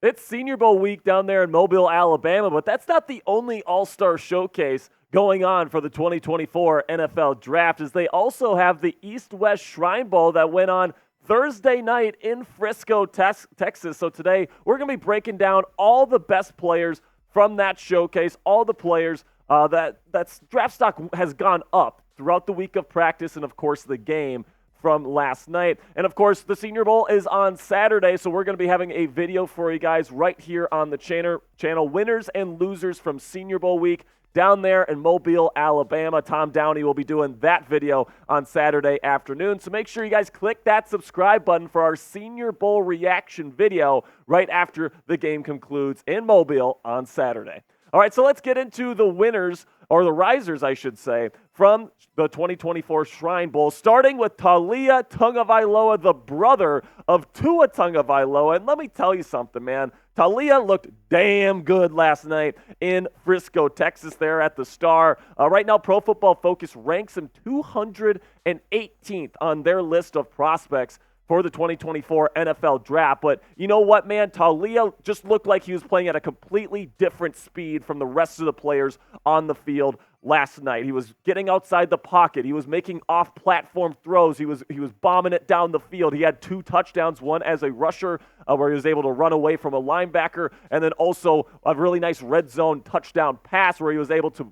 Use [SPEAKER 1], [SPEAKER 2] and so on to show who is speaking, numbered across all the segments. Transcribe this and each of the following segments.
[SPEAKER 1] It's Senior Bowl week down there in Mobile, Alabama, but that's not the only All-Star showcase going on for the 2024 NFL Draft, as they also have the East-West Shrine Bowl that went on Thursday night in Frisco, Texas. So today we're going to be breaking down all the best players from that showcase, all the players that draft stock has gone up throughout the week of practice and, of course, the game from last night. And of course, the Senior Bowl is on Saturday, so we're going to be having a video for you guys right here on the channel. Winners and losers from Senior Bowl week down there in Mobile, Alabama. Tom Downey will be doing that video on Saturday afternoon. So make sure you guys click that subscribe button for our Senior Bowl reaction video right after the game concludes in Mobile on Saturday. All right, so let's get into the winners, or the risers, I should say, from the 2024 Shrine Bowl, starting with Taulia Tagovailoa, the brother of Tua Tagovailoa. And let me tell you something, man. Talia looked damn good last night in Frisco, Texas, there at the Star. Right now, Pro Football Focus ranks him 218th on their list of prospects for the 2024 NFL Draft. But you know what, man? Talia just looked like he was playing at a completely different speed from the rest of the players on the field last night. He was getting outside the pocket. He was making off-platform throws. He was bombing it down the field. He had 2 touchdowns, one as a rusher where he was able to run away from a linebacker, and then also a really nice red zone touchdown pass where he was able to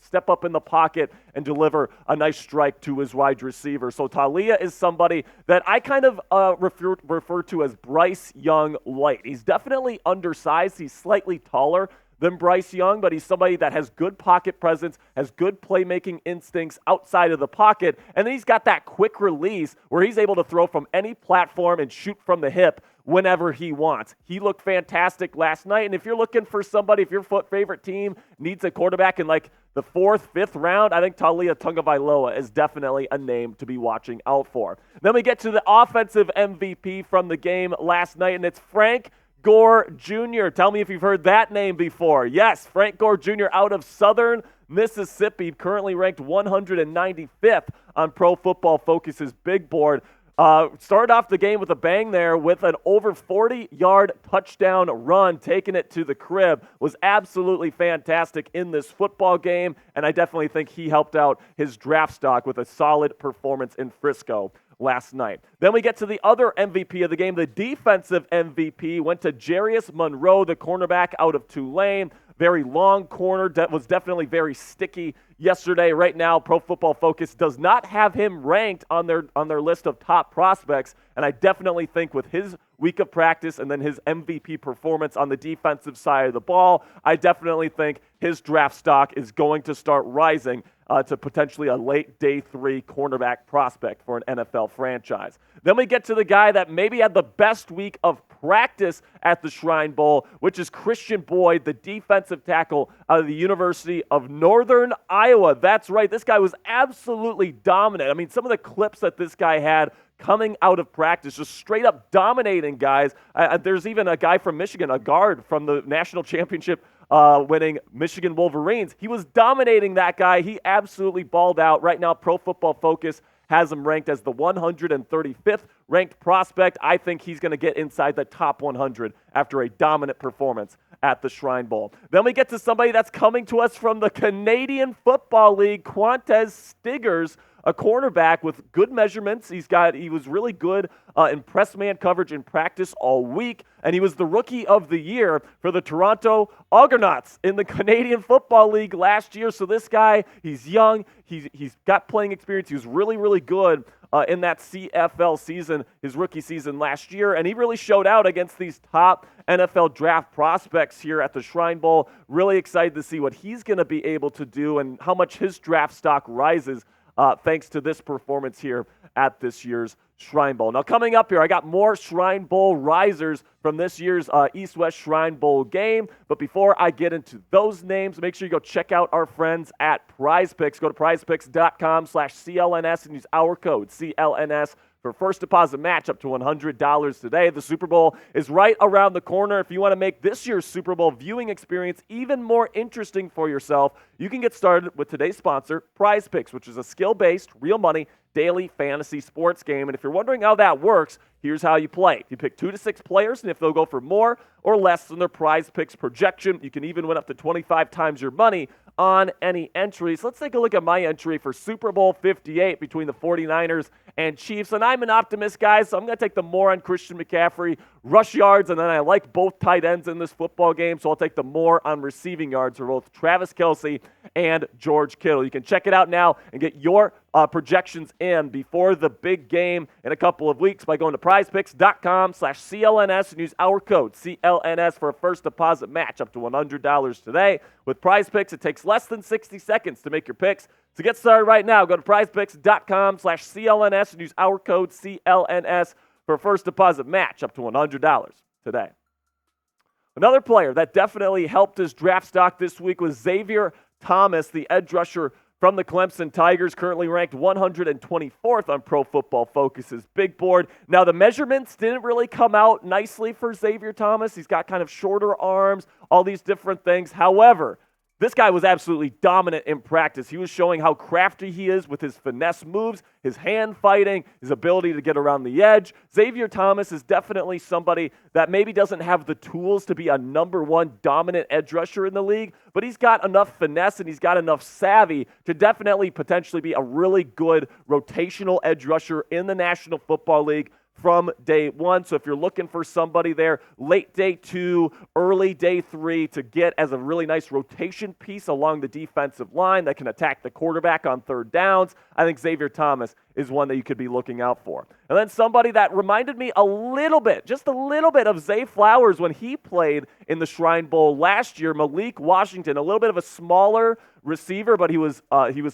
[SPEAKER 1] step up in the pocket and deliver a nice strike to his wide receiver. So Talia is somebody that I kind of refer to as Bryce Young light. He's definitely undersized. He's slightly taller than Bryce Young, but he's somebody that has good pocket presence, has good playmaking instincts outside of the pocket, and then he's got that quick release where he's able to throw from any platform and shoot from the hip whenever he wants. He looked fantastic last night, and if you're looking for somebody, if your favorite team needs a quarterback in like the 4th, 5th round, I think Taulia Tagovailoa is definitely a name to be watching out for. Then we get to the offensive MVP from the game last night, and it's Frank Gore Jr. Tell me if you've heard that name before. Yes, Frank Gore Jr. out of Southern Mississippi, currently ranked 195th on Pro Football Focus's big board. Started off the game with a bang there with an over 40-yard touchdown run, taking it to the crib. Was absolutely fantastic in this football game, and I definitely think he helped out his draft stock with a solid performance in Frisco last night. Then we get to the other MVP of the game. The defensive MVP went to Jarius Monroe, the cornerback out of Tulane. Very long corner, that was definitely very sticky yesterday. Right now, Pro Football Focus does not have him ranked on their list of top prospects, and I definitely think with his week of practice and then his MVP performance on the defensive side of the ball, I definitely think his draft stock is going to start rising to potentially a late day 3 cornerback prospect for an NFL franchise. Then we get to the guy that maybe had the best week of practice at the Shrine Bowl, which is Khristian Boyd, the defensive tackle out of the University of Northern Iowa. That's right, this guy was absolutely dominant. I mean, some of the clips that this guy had coming out of practice, just straight up dominating guys. There's even a guy from Michigan, a guard from the national championship winning Michigan Wolverines. He was dominating that guy. He absolutely balled out. Right now, Pro Football Focus has him ranked as the 135th ranked prospect. I think he's going to get inside the top 100 after a dominant performance at the Shrine Bowl. Then we get to somebody that's coming to us from the Canadian Football League, Quan'tez Stiggers, a cornerback with good measurements. He was really good in press man coverage in practice all week, and he was the Rookie of the Year for the Toronto Argonauts in the Canadian Football League last year. So this guy, he's young, he's got playing experience. He was really, really good in that CFL season, his rookie season last year, and he really showed out against these top NFL draft prospects here at the Shrine Bowl. Really excited to see what he's going to be able to do and how much his draft stock rises thanks to this performance here at this year's Shrine Bowl. Now, coming up here, I got more Shrine Bowl risers from this year's East-West Shrine Bowl game. But before I get into those names, make sure you go check out our friends at PrizePicks. Go to prizepicks.com/CLNS and use our code CLNS for first deposit match up to $100 today. The Super Bowl is right around the corner. If you want to make this year's Super Bowl viewing experience even more interesting for yourself, you can get started with today's sponsor, Prize Picks, which is a skill-based, real money, daily fantasy sports game. And if you're wondering how that works, here's how you play. You pick 2 to 6 players, and if they'll go for more or less than their Prize Picks projection, you can even win up to 25 times your money on any entries. Let's take a look at my entry for Super Bowl 58 between the 49ers and Chiefs. And I'm an optimist, guys, so I'm going to take the more on Christian McCaffrey rush yards, and then I like both tight ends in this football game, so I'll take the more on receiving yards for both Travis Kelce and George Kittle. You can check it out now and get your projections in before the big game in a couple of weeks by going to prizepicks.com/CLNS and use our code CLNS for a first deposit match up to $100 today. With Prize Picks, it takes less than 60 seconds to make your picks. To get started right now, go to prizepicks.com/CLNS and use our code CLNS for a first deposit match up to $100 today. Another player that definitely helped his draft stock this week was Xavier Thomas, the edge rusher from the Clemson Tigers, currently ranked 124th on Pro Football Focus's big board. Now, the measurements didn't really come out nicely for Xavier Thomas. He's got kind of shorter arms, all these different things. However, this guy was absolutely dominant in practice. He was showing how crafty he is with his finesse moves, his hand fighting, his ability to get around the edge. Xavier Thomas is definitely somebody that maybe doesn't have the tools to be a number one dominant edge rusher in the league, but he's got enough finesse and he's got enough savvy to definitely potentially be a really good rotational edge rusher in the National Football League from day one. So if you're looking for somebody there late day 2, early day 3 to get as a really nice rotation piece along the defensive line that can attack the quarterback on third downs, I think Xavier Thomas is one that you could be looking out for. And then somebody that reminded me a little bit, just a little bit of Zay Flowers when he played in the Shrine Bowl last year, Malik Washington, a little bit of a smaller receiver, but he was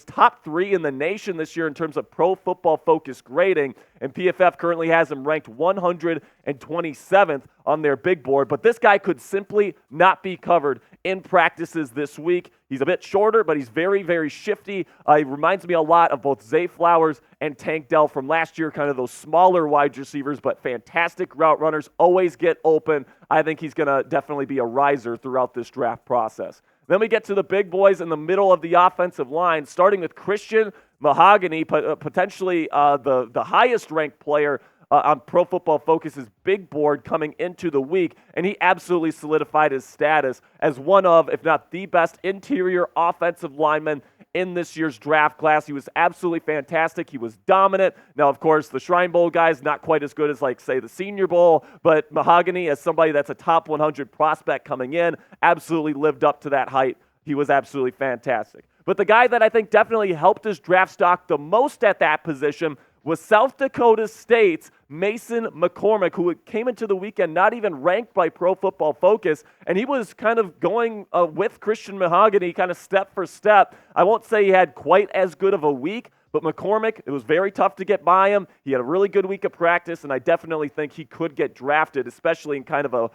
[SPEAKER 1] top 3 in the nation this year in terms of Pro Football Focus grading, and PFF currently has him ranked 127th on their big board. But this guy could simply not be covered in practices this week. He's a bit shorter, but he's very, very shifty. He reminds me a lot of both Zay Flowers and Tank Dell from last year, kind of those smaller wide receivers, but fantastic route runners, always get open. I think he's going to definitely be a riser throughout this draft process. Then we get to the big boys in the middle of the offensive line, starting with Christian Mahogany, potentially the highest-ranked player on Pro Football Focus's big board coming into the week, and he absolutely solidified his status as one of, if not the best, interior offensive lineman in this year's draft class. He was absolutely fantastic. He was dominant. Now, of course, the Shrine Bowl guys, not quite as good as, like, say, the Senior Bowl, but Mahogany, as somebody that's a top 100 prospect coming in, absolutely lived up to that height. He was absolutely fantastic. But the guy that I think definitely helped his draft stock the most at that position was South Dakota State's Mason McCormick, who came into the weekend not even ranked by Pro Football Focus, and he was kind of going with Christian Mahogany kind of step for step. I won't say he had quite as good of a week, but McCormick, it was very tough to get by him. He had a really good week of practice, and I definitely think he could get drafted, especially in kind of a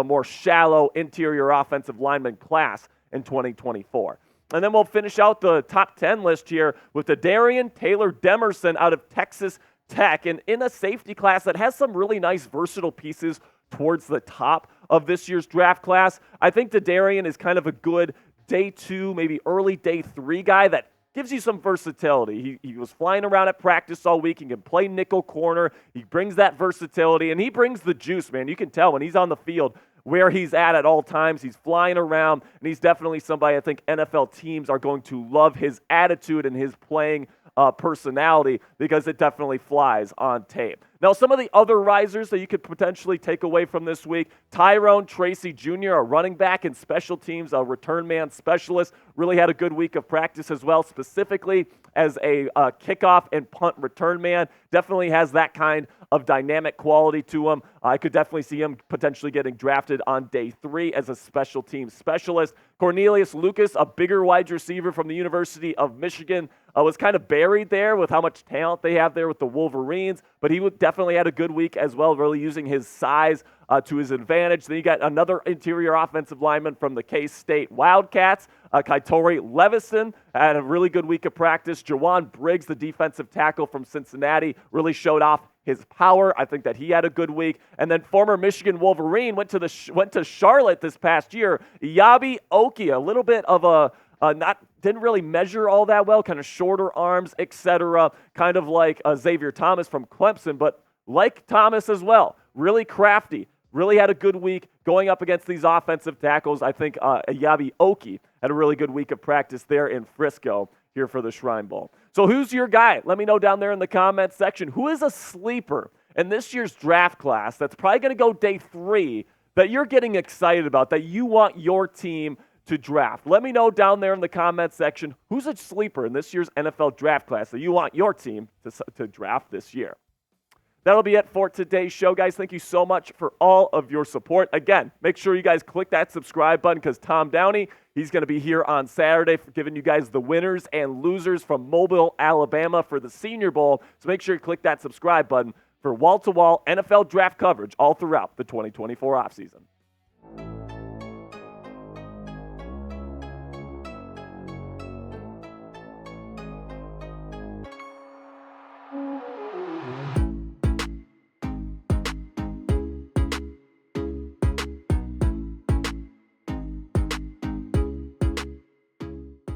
[SPEAKER 1] more shallow interior offensive lineman class in 2024. And then we'll finish out the top 10 list here with the Darion Taylor Demerson out of Texas Tech, and in a safety class that has some really nice versatile pieces towards the top of this year's draft class. I think the Darion is kind of a good day 2, maybe early day 3 guy that gives you some versatility. He was flying around at practice all week. He can play nickel corner. He brings that versatility, and he brings the juice, man. You can tell when he's on the field where he's at all times. He's flying around, and he's definitely somebody I think NFL teams are going to love his attitude and his playing personality, because it definitely flies on tape. Now, some of the other risers that you could potentially take away from this week, Tyrone Tracy Jr., a running back and special teams, a return man specialist, really had a good week of practice as well, specifically as a kickoff and punt return man. Definitely has that kind of dynamic quality to him. I could definitely see him potentially getting drafted on day 3 as a special teams specialist. Cornelius Lucas, a bigger wide receiver from the University of Michigan, was kind of buried there with how much talent they have there with the Wolverines, but he definitely had a good week as well, really using his size to his advantage. Then you got another interior offensive lineman from the K-State Wildcats. Kaitori Levison had a really good week of practice. Jawan Briggs, the defensive tackle from Cincinnati, really showed off his power. I think that he had a good week. And then former Michigan Wolverine went to Charlotte this past year. Yabi Oki, a little bit of a didn't really measure all that well, kind of shorter arms, etc. Kind of like Xavier Thomas from Clemson, but like Thomas as well, really crafty. Really had a good week going up against these offensive tackles. I think Yabi Oki had a really good week of practice there in Frisco here for the Shrine Bowl. So who's your guy? Let me know down there in the comments section. Who is a sleeper in this year's draft class that's probably going to go day 3 that you're getting excited about, that you want your team to draft? Let me know down there in the comments section who's a sleeper in this year's NFL draft class that you want your team to draft this year. That'll be it for today's show, guys. Thank you so much for all of your support. Again, make sure you guys click that subscribe button because Tom Downey, he's going to be here on Saturday for giving you guys the winners and losers from Mobile, Alabama for the Senior Bowl. So make sure you click that subscribe button for wall-to-wall NFL draft coverage all throughout the 2024 offseason.